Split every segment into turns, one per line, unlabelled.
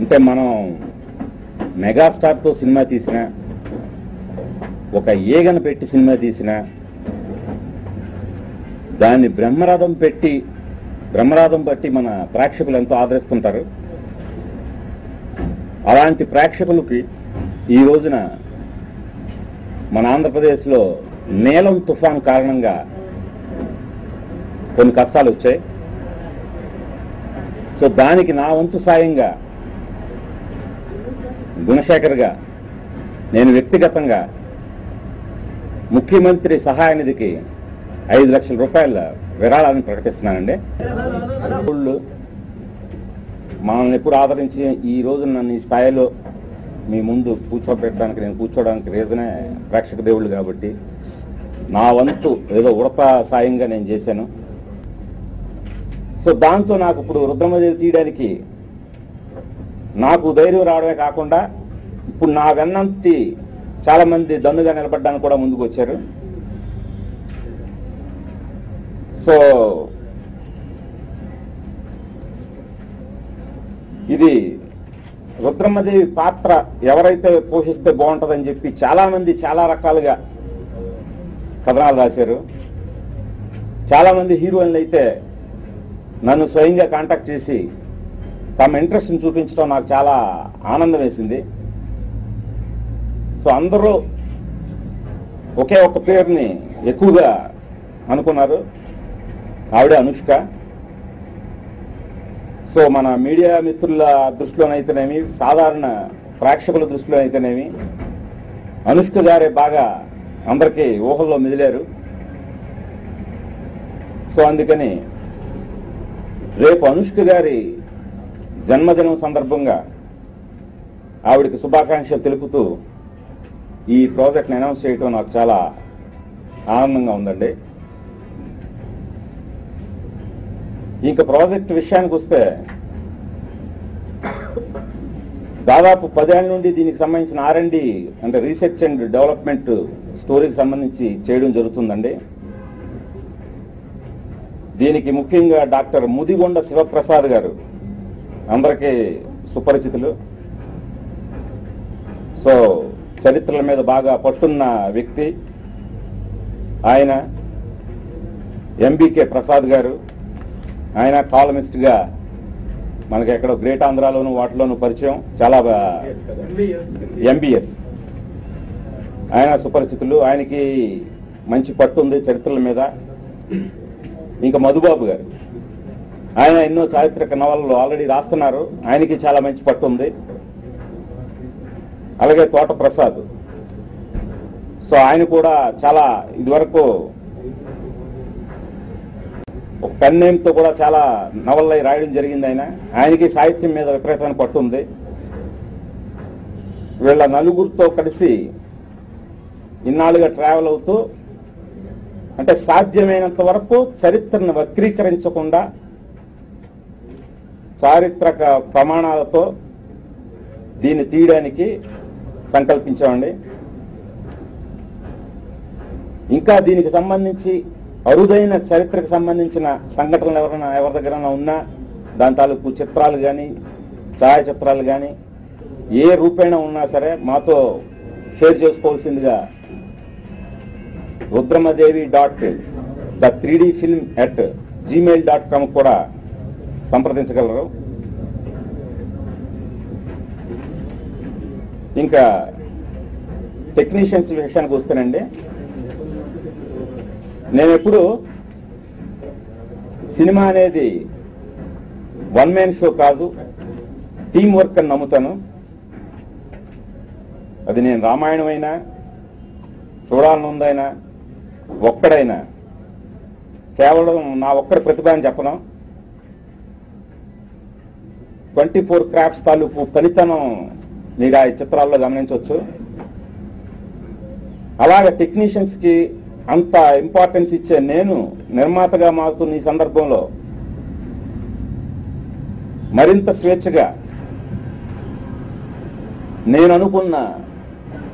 అంటే మనం మెగాస్టార్తో సినిమా తీసిన, ఒక ఏగను పెట్టి సినిమా తీసిన, దాన్ని బ్రహ్మరథం బట్టి మన ప్రేక్షకులు ఎంతో ఆదరిస్తుంటారు. అలాంటి ప్రేక్షకులకి ఈ రోజున మన ఆంధ్రప్రదేశ్లో నీలం తుఫాన్ కారణంగా కొన్ని కష్టాలు వచ్చాయి. సో దానికి నా వంతు సాయంగా గుణశేఖర్గా నేను వ్యక్తిగతంగా ముఖ్యమంత్రి సహాయ నిధికి 5 లక్షల రూపాయల విరాళాలను ప్రకటిస్తున్నానండి. మనల్ని ఎప్పుడు ఆదరించి ఈ రోజు నన్ను ఈ స్థాయిలో మీ ముందు కూర్చోబెట్టడానికి, నేను కూర్చోవడానికి రీజనే ప్రేక్షక దేవుళ్ళు కాబట్టి నా వంతు ఏదో ఉడత సాయంగా నేను చేశాను. సో దాంతో నాకు ఇప్పుడు రుద్రమదేవి తీయడానికి నాకు ధైర్యం రావడమే కాకుండా ఇప్పుడు నా వెన్నంటి చాలా మంది దన్నుగా నిలబడ్డానికి కూడా ముందుకు వచ్చారు. సో ఇది రుద్రమదేవి పాత్ర ఎవరైతే పోషిస్తే బాగుంటుందని చెప్పి చాలా మంది చాలా రకాలుగా కథనాలు రాశారు. చాలా మంది హీరోయిన్లు అయితే నన్ను స్వయంగా కాంటాక్ట్ చేసి తమ ఇంట్రెస్ట్ని చూపించడం నాకు చాలా ఆనందం వేసింది. సో అందరూ ఒకే ఒక్క పేరుని ఎక్కువగా అనుకున్నారు, ఆవిడే అనుష్క. సో మన మీడియా మిత్రుల దృష్టిలోనైతేనేమి, సాధారణ ప్రేక్షకుల దృష్టిలో అయితేనేమి అనుష్క గారే బాగా అందరికీ ఊహల్లో మెదిలారు. సో అందుకని రేపు అనుష్క గారి జన్మదినం సందర్భంగా ఆవిడకి శుభాకాంక్షలు తెలుపుతూ ఈ ప్రాజెక్ట్ని అనౌన్స్ చేయటం నాకు చాలా ఆనందంగా ఉందండి. ఇంకా ప్రాజెక్ట్ విషయానికి వస్తే దాదాపు 10 ఏళ్ల నుండి దీనికి సంబంధించిన R&D అంటే రీసెర్చ్ అండ్ డెవలప్మెంట్ స్టోరీకి సంబంధించి చేయడం జరుగుతుందండి. దీనికి ముఖ్యంగా డాక్టర్ ముదిగొండ శివప్రసాద్ గారు అందరికీ సుపరిచితులు. సో చరిత్రల మీద బాగా పట్టున్న వ్యక్తి ఆయన. ఎంబీకే ప్రసాద్ గారు, ఆయన కాలమిస్ట్గా మనకి ఎక్కడో గ్రేట్ ఆంధ్రాలోను వాటిలోనూ పరిచయం, చాలా ఎంబీఎస్ ఆయన సుపరిచితులు. ఆయనకి మంచి పట్టు ఉంది చరిత్రల మీద. ఇంకా మధుబాబు గారు, ఆయన ఎన్నో చారిత్రక నవలలు ఆల్రెడీ రాస్తున్నారు, ఆయనకి చాలా మంచి పట్టు ఉంది. అలాగే తోట ప్రసాద్, సో ఆయన కూడా చాలా ఇదివరకు ఒక పెన్ నేమ్తో కూడా చాలా నవలలు రాయడం జరిగింది. ఆయనకి సాహిత్యం మీద విపరీతమైన పట్టు ఉంది. వీళ్ళ నలుగురితో కలిసి ఇన్నాళ్ళుగా ట్రావెల్ అవుతూ అంటే సాధ్యమైనంత వరకు చరిత్రను వక్రీకరించకుండా చారిత్రక ప్రమాణాలతో దీన్ని తీయడానికి సంకల్పించామండి. ఇంకా దీనికి సంబంధించి అరుదైన చరిత్రకు సంబంధించిన సంఘటనలు ఎవరి దగ్గర ఉన్నా దాని తాలూకు చిత్రాలు కానీ ఛాయాచిత్రాలు కానీ ఏ రూపేణ ఉన్నా సరే మాతో షేర్ చేసుకోవాల్సిందిగా rudramadevi.the3dfilm@gmail.com కూడా సంప్రదించగలరు. ఇంకా టెక్నీషియన్స్ విషయానికి వస్తేనండి, నేను ఎప్పుడు సినిమా అనేది వన్ మ్యాన్ షో కాదు, టీం వర్క్ అని నమ్ముతాను. అది నేను రామాయణం అయినా, చూడాలనుందైనా, ఒక్కడైనా కేవలం నా ఒక్కడి ప్రతిభ అని చెప్పను. 24 క్రాఫ్ట్స్ తాలూకు ఫలితనం మీరు ఆ చిత్రాల్లో గమనించవచ్చు. అలాగే టెక్నీషియన్స్కి అంత ఇంపార్టెన్స్ ఇచ్చే నేను నిర్మాతగా మారుతున్న ఈ సందర్భంలో మరింత స్వేచ్ఛగా నేను అనుకున్న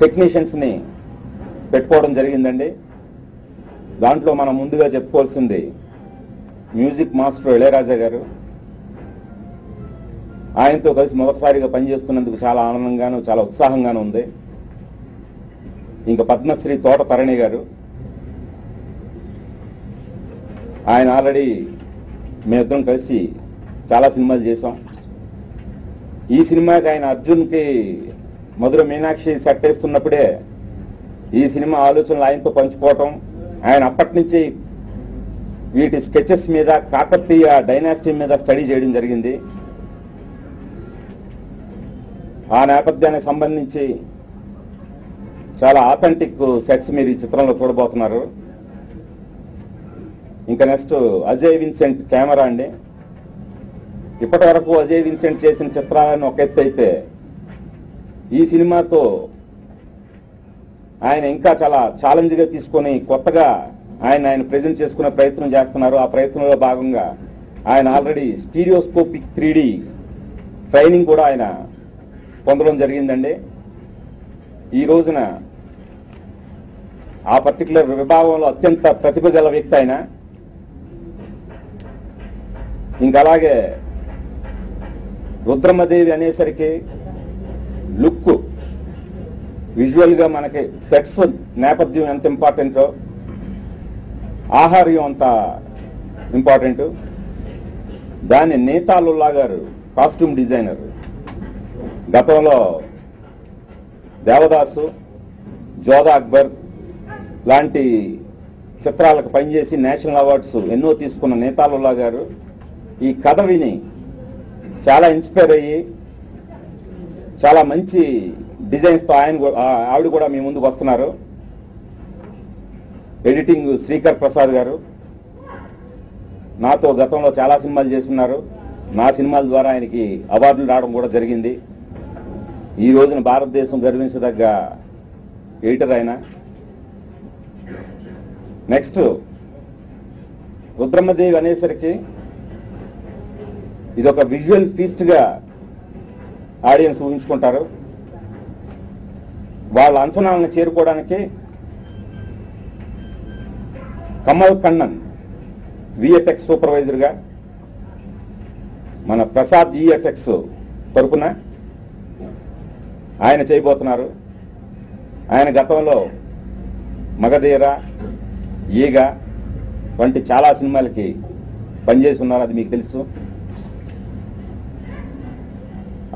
టెక్నీషియన్స్ని పెట్టుకోవడం జరిగిందండి. దాంట్లో మనం ముందుగా చెప్పుకోవాల్సింది మ్యూజిక్ మాస్టర్ ఇళయరాజా గారు, ఆయనతో కలిసి మొదటిసారిగా పనిచేస్తున్నందుకు చాలా ఆనందంగాను చాలా ఉత్సాహంగాను ఉంది. ఇంకా పద్మశ్రీ తోట తరణి గారు, ఆయన ఆల్రెడీ మేమిద్దరం కలిసి చాలా సినిమాలు చేసాం. ఈ సినిమాకి ఆయన అర్జున్కి మధుర మీనాక్షి సెట్ వేస్తున్నప్పుడే ఈ సినిమా ఆలోచనలు ఆయనతో పంచుకోవటం, ఆయన అప్పటి నుంచి వీటి స్కెచెస్ మీద కాకతీయ డైనాసిటీ మీద స్టడీ చేయడం జరిగింది. ఆ నేపథ్యానికి సంబంధించి చాలా ఆథెంటిక్ సెట్స్ మీరు ఈ చిత్రంలో చూడబోతున్నారు. ఇంకా నెక్స్ట్ అజయ్ విన్సెంట్ కెమెరా అండి. ఇప్పటి వరకు అజయ్ విన్సెంట్ చేసిన చిత్రాలను ఒక ఎత్తు అయితే, ఈ సినిమాతో ఆయన ఇంకా చాలా ఛాలెంజ్గా తీసుకొని కొత్తగా ఆయన ప్రెజెంట్ చేసుకునే ప్రయత్నం చేస్తున్నారు. ఆ ప్రయత్నంలో భాగంగా ఆయన ఆల్రెడీ స్టీరియోస్కోపిక్ 3D ట్రైనింగ్ కూడా ఆయన పొందడం జరిగిందండి. ఈ రోజున ఆ పర్టికులర్ విభాగంలో అత్యంత ప్రతిభ గల వ్యక్తి ఆయన. ఇంకా అలాగే రుద్రమదేవి అనేసరికి లుక్, విజువల్ గా మనకి సెట్స్ నేపథ్యం ఎంత ఇంపార్టెంటో, ఆహార్యం అంత ఇంపార్టెంట్. దాన్ని నేతాలుల్లా గారు కాస్ట్యూమ్ డిజైనర్, గతంలో దేవదాసు, జోధా అక్బర్ లాంటి చిత్రాలకు పనిచేసి నేషనల్ అవార్డ్స్ ఎన్నో తీసుకున్న నేతాలుల్లా గారు ఈ కథ విని చాలా ఇన్స్పైర్ అయ్యి చాలా మంచి డిజైన్స్తో ఆవిడ కూడా మీ ముందుకు వస్తున్నారు. ఎడిటింగ్ శ్రీకర్ ప్రసాద్ గారు నాతో గతంలో చాలా సినిమాలు చేస్తున్నారు. నా సినిమాల ద్వారా ఆయనకి అవార్డులు రావడం కూడా జరిగింది. ఈ రోజున భారతదేశం గర్వించదగ్గ ఎడిటర్ ఆయన. నెక్స్ట్ రుద్రమదేవి అనేసరికి ఇది ఒక విజువల్ ఫీస్ట్ గా ఆడియన్స్ ఊహించుకుంటారు. వాళ్ళ అంచనాలను చేరుకోవడానికి కమల్ కన్నన్ విఎఫ్ఎక్స్ సూపర్వైజర్ గా మన ప్రసాద్ ఈఎఫ్ఎక్స్ తరపున ఆయన చేయబోతున్నారు. ఆయన గతంలో మగధీర, ఈగ వంటి చాలా సినిమాలకి పనిచేసి ఉన్నారు, అది మీకు తెలుసు.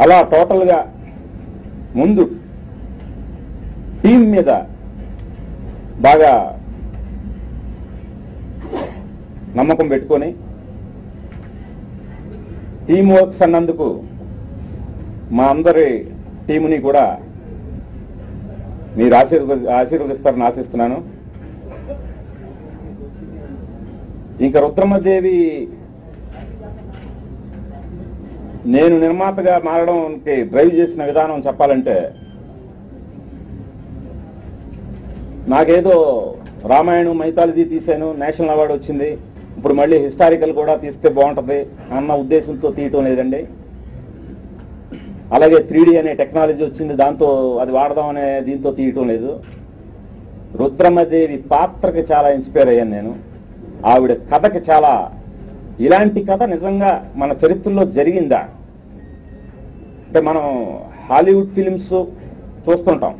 అలా టోటల్గా ముందు టీం మీద బాగా నమ్మకం పెట్టుకొని టీం వర్క్స్ అన్నందుకు మా అందరి టీముని కూడా మీరు ఆశీర్వదిస్తారని ఆశిస్తున్నాను. ఇంకా రుద్రమదేవి నేను నిర్మాతగా మారడానికి డ్రైవ్ చేసిన విధానం చెప్పాలంటే, నాకేదో రామాయణం మైథాలజీ తీశాను, నేషనల్ అవార్డు వచ్చింది, ఇప్పుడు మళ్ళీ హిస్టారికల్ కూడా తీస్తే బాగుంటుంది అన్న ఉద్దేశంతో తీయటం లేదండి. అలాగే 3D అనే టెక్నాలజీ వచ్చింది, దాంతో అది వాడదాం అనే దీంతో తీయటం లేదు. రుద్రమదేవి పాత్రకి చాలా ఇన్స్పైర్ అయ్యాను నేను. ఆవిడ కథకి చాలా, ఇలాంటి కథ నిజంగా మన చరిత్రలో జరిగిందా అంటే, మనం హాలీవుడ్ ఫిలిమ్స్ చూస్తుంటాం.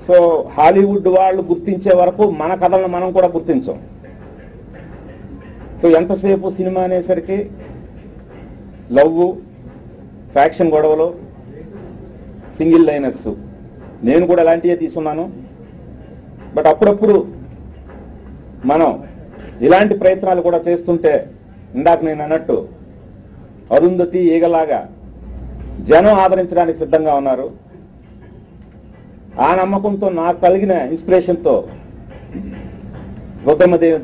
సో హాలీవుడ్ వాళ్ళు గుర్తించే వరకు మన కథలను మనం కూడా గుర్తించాం. సో ఎంతసేపు సినిమా అనేసరికి లవ్, ఫ్యాక్షన్ గొడవలు, సింగిల్ లైనర్స్, నేను కూడా అలాంటివే తీసుకున్నాను. బట్ అప్పుడప్పుడు మనం ఇలాంటి ప్రయత్నాలు కూడా చేస్తుంటే, ఇందాక నేను అన్నట్టు అరుంధతి, ఈగలాగా జనం ఆదరించడానికి సిద్ధంగా ఉన్నారు. ఆ నమ్మకంతో నాకు కలిగిన ఇన్స్పిరేషన్తో రుద్రమదేవి